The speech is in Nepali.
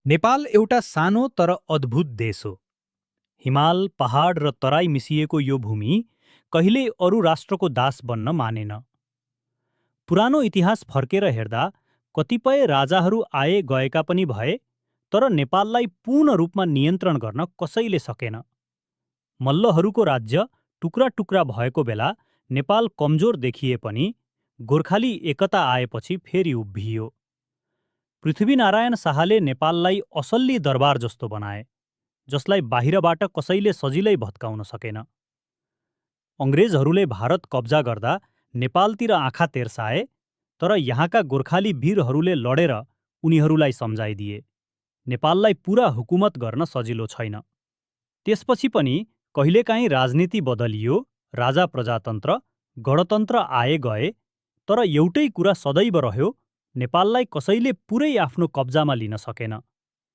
नेपाल एउटा सानो तर अद्भुत देश हो। हिमाल, पहाड र तराई मिसिएको यो भूमि कहिल्यै अरू राष्ट्रको दास बन्न मानेन। पुरानो इतिहास फर्केर हेर्दा कतिपय राजाहरू आए गएका पनि भए, तर नेपाललाई पूर्ण रूपमा नियन्त्रण गर्न कसैले सकेन। मल्लहरूको राज्य टुक्रा टुक्रा भएको बेला नेपाल कमजोर देखिए पनि गोर्खाली एकता आएपछि फेरि उभियो। पृथ्वीनारायण शाहले नेपाललाई असल्ली दरबार जस्तो बनाए, जसलाई बाहिरबाट कसैले सजिलै भत्काउन सकेन। अङ्ग्रेजहरूले भारत कब्जा गर्दा नेपालतिर आँखा तेर्साए, तर यहाँका गोर्खाली वीरहरूले लडेर उनीहरूलाई सम्झाइदिए नेपाललाई पुरा हुकुमत गर्न सजिलो छैन। त्यसपछि पनि कहिलेकाहीँ राजनीति बदलियो, राजा प्रजातन्त्र, गणतन्त्र आए गए, तर एउटै कुरा सदैव रह्यो, नेपाललाई कसैले पुरै आफ्नो कब्जामा लिन सकेन।